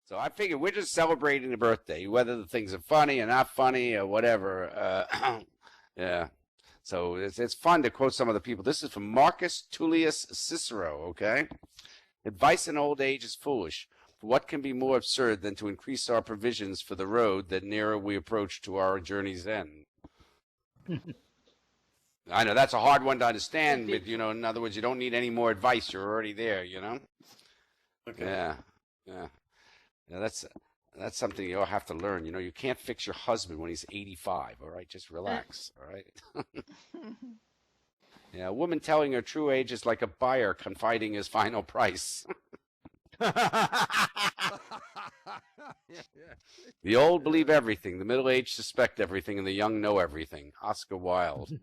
So I figured we're just celebrating the birthday, whether the things are funny or not funny or whatever. Yeah. So it's fun to quote some of the people. This is from Marcus Tullius Cicero, okay? Advice in old age is foolish. For what can be more absurd than to increase our provisions for the road that nearer we approach to our journey's end? I know that's a hard one to understand, but in other words, you don't need any more advice. You're already there, Okay. Yeah. Yeah. Yeah, that's something you'll have to learn. You can't fix your husband when he's 85, all right? Just relax, all right? Yeah, a woman telling her true age is like a buyer confiding his final price. The old believe everything, the middle-aged suspect everything, and the young know everything. Oscar Wilde.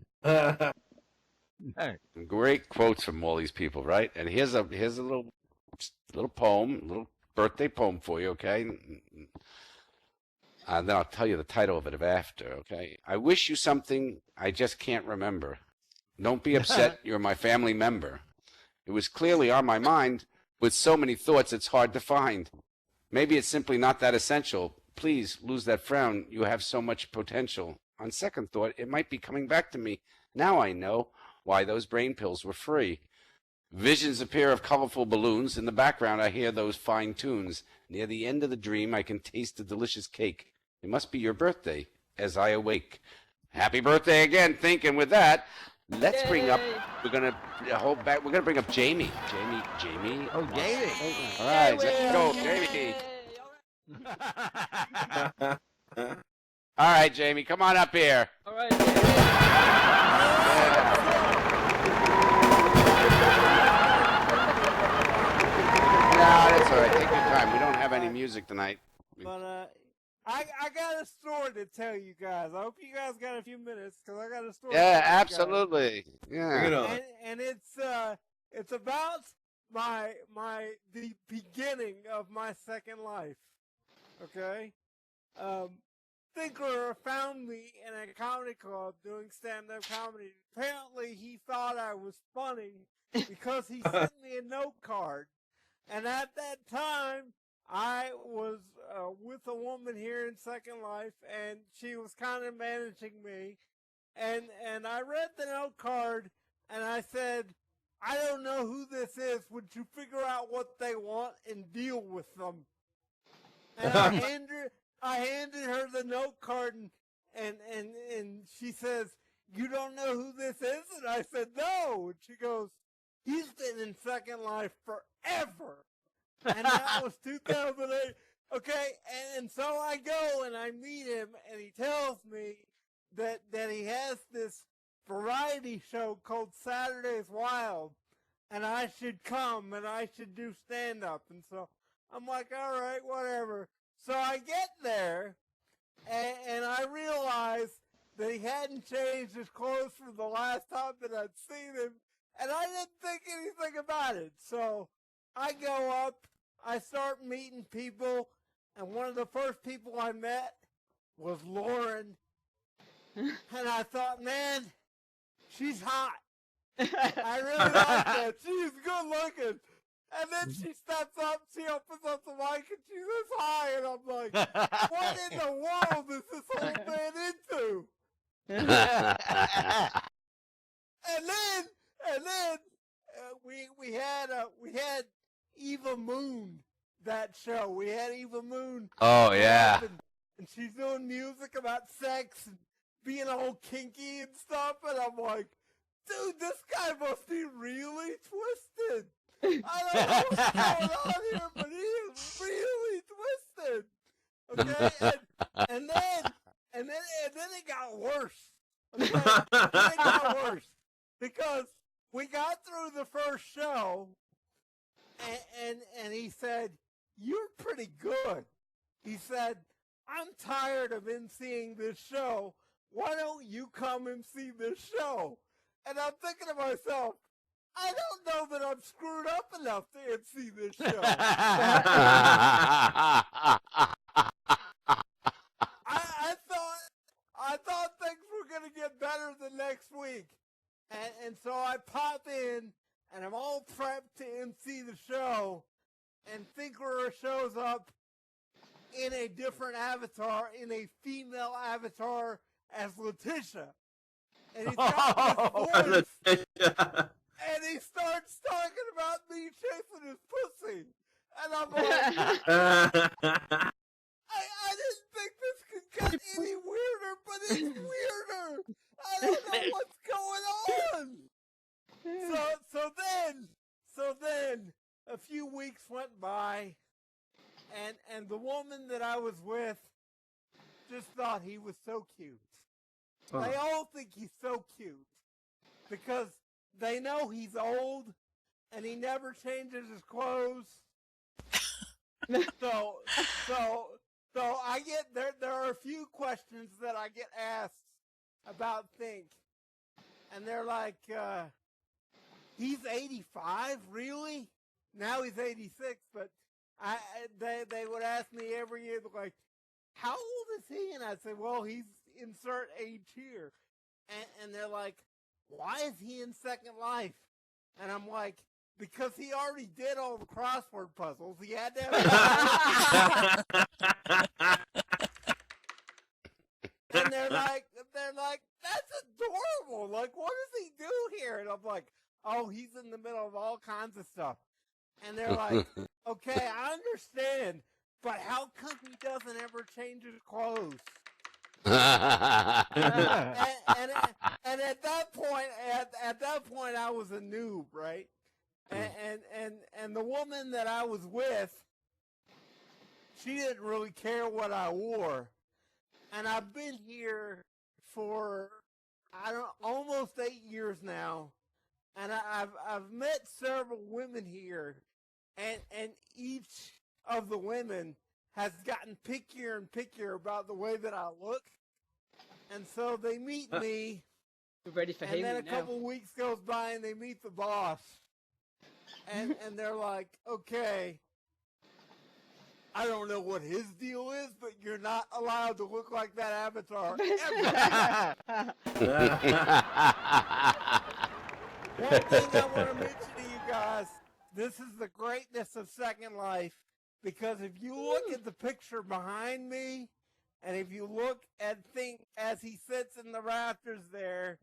Great quotes from all these people, right? And here's a little poem, a little birthday poem for you, okay? And then I'll tell you the title of it after, okay? I wish you something I just can't remember. Don't be upset, you're my family member. It was clearly on my mind. With so many thoughts, it's hard to find. Maybe it's simply not that essential. Please lose that frown. You have so much potential. On second thought, it might be coming back to me. Now I know why those brain pills were free. Visions appear of colorful balloons. In the background, I hear those fine tunes. Near the end of the dream, I can taste the delicious cake. It must be your birthday as I awake. Happy birthday again, Think. And with that, let's bring up, we're going to bring up Jamie. Jamie. Oh, Jamie. All right, let's go, Jamie. All right, Jamie, come on up here. All right, Jamie. No, that's all right. Take your time. We don't have any music tonight. But I got a story to tell you guys. I hope you guys got a few minutes because I got a story. Yeah, absolutely. Yeah. Bring it on. And it's about the beginning of my second life. Okay. Thinker found me in a comedy club doing stand-up comedy. Apparently, he thought I was funny because he sent me a note card. And at that time, I was with a woman here in Second Life, and she was kind of managing me. And I read the note card, and I said, I don't know who this is. Would you figure out what they want and deal with them? And I handed her the note card, and she says, you don't know who this is? And I said, no. And she goes, he's been in Second Life forever. And that was 2008. Okay, and so I go and I meet him, and he tells me that he has this variety show called Saturday's Wild, and I should come and I should do stand-up. And so I'm like, all right, whatever. So I get there, and I realize that he hadn't changed his clothes from the last time that I'd seen him, and I didn't think anything about it. So I go up, I start meeting people, and one of the first people I met was Lauren. And I thought, man, she's hot. I really like that. She's good looking. And then she steps up, she opens up the mic, and she's this high, and I'm like, what in the world is this whole man into? And then we had Eva Moon, that show. We had Eva Moon. Oh, yeah. And she's doing music about sex and being all kinky and stuff. And I'm like, dude, this guy must be really twisted. I don't know what's going on here, but he is really twisted. Okay? And then it got worse. Okay? Then it got worse. Because we got through the first show, and he said, you're pretty good. He said, I'm tired of emceeing this show. Why don't you come MC this show? And I'm thinking to myself, I don't know that I'm screwed up enough to MC this show. I thought things were going to get better the next week. And so I pop in, and I'm all prepped to MC the show, and Thinkerer shows up, in a different avatar, in a female avatar as Letitia. And he's got this voice, and he starts talking about me chasing his pussy. And I'm like, I didn't think this could get any weirder, but it's weirder. I don't know what's going on. So then, a few weeks went by, and the woman that I was with just thought he was so cute. Oh. They all think he's so cute because they know he's old and he never changes his clothes. So I get there are a few questions that I get asked about Think, and they're like, he's 85, really? Now he's 86, but they would ask me every year, like, how old is he? And I say, well, he's insert age here, and they're like, why is he in Second Life? And I'm like, because he already did all the crossword puzzles. He had to have. And they're like, that's adorable. Like, what does he do here? And I'm like, oh, he's in the middle of all kinds of stuff. And they're like, okay, I understand, but how come he doesn't ever change his clothes? and at that point, I was a noob, right? And the woman that I was with, she didn't really care what I wore. And I've been here for almost 8 years now, and I've met several women here, and each of the women has gotten pickier and pickier about the way that I look, and so they meet me. We're ready for and then Haley a now. couple weeks goes by, and they meet the boss, and they're like, okay, I don't know what his deal is, but you're not allowed to look like that avatar ever. One thing I want to mention to you guys, this is the greatness of Second Life, because if you look at the picture behind me, and if you look and think as he sits in the rafters there,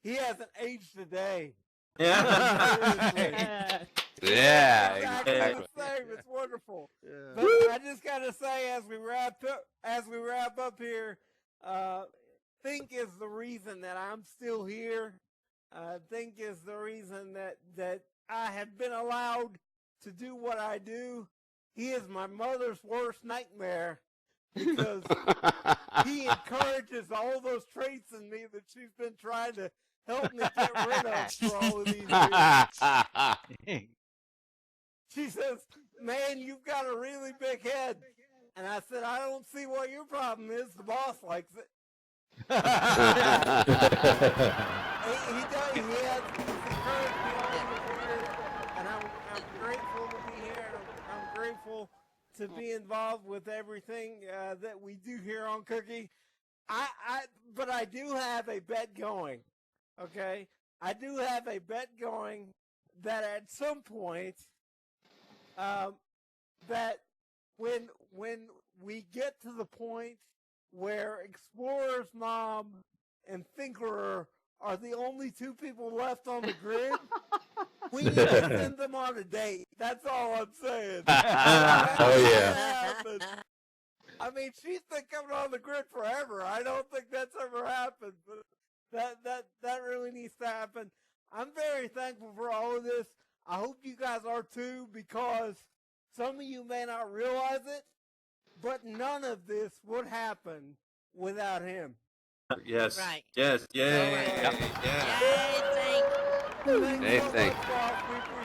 he hasn't aged a day. Yeah. Yeah, Exactly exactly. the same. It's wonderful. But I just gotta say, as we wrap up here, Think is the reason that I'm still here. Think is the reason that I have been allowed to do what I do. He is my mother's worst nightmare because he encourages all those traits in me that she's been trying to help me get rid of for all of these years. She says, man, you've got a really big head. And I said, I don't see what your problem is. The boss likes it. He does. He has encouraged me all these years. And I'm grateful to be here. And I'm grateful to be involved with everything that we do here on Cookie. But I do have a bet going. Okay? I do have a bet going that at some point, that when we get to the point where Explorer's mom and Thinkerer are the only two people left on the grid, we need to send them on a date. That's all I'm saying. Oh, yeah. I mean, she's been coming on the grid forever. I don't think that's ever happened, but that really needs to happen. I'm very thankful for all of this. I hope you guys are too, because some of you may not realize it, but none of this would happen without him. Yes. Right. Yes. Yay. Yep. Yeah. Thanks Hey, so thank much, boss. We appreciate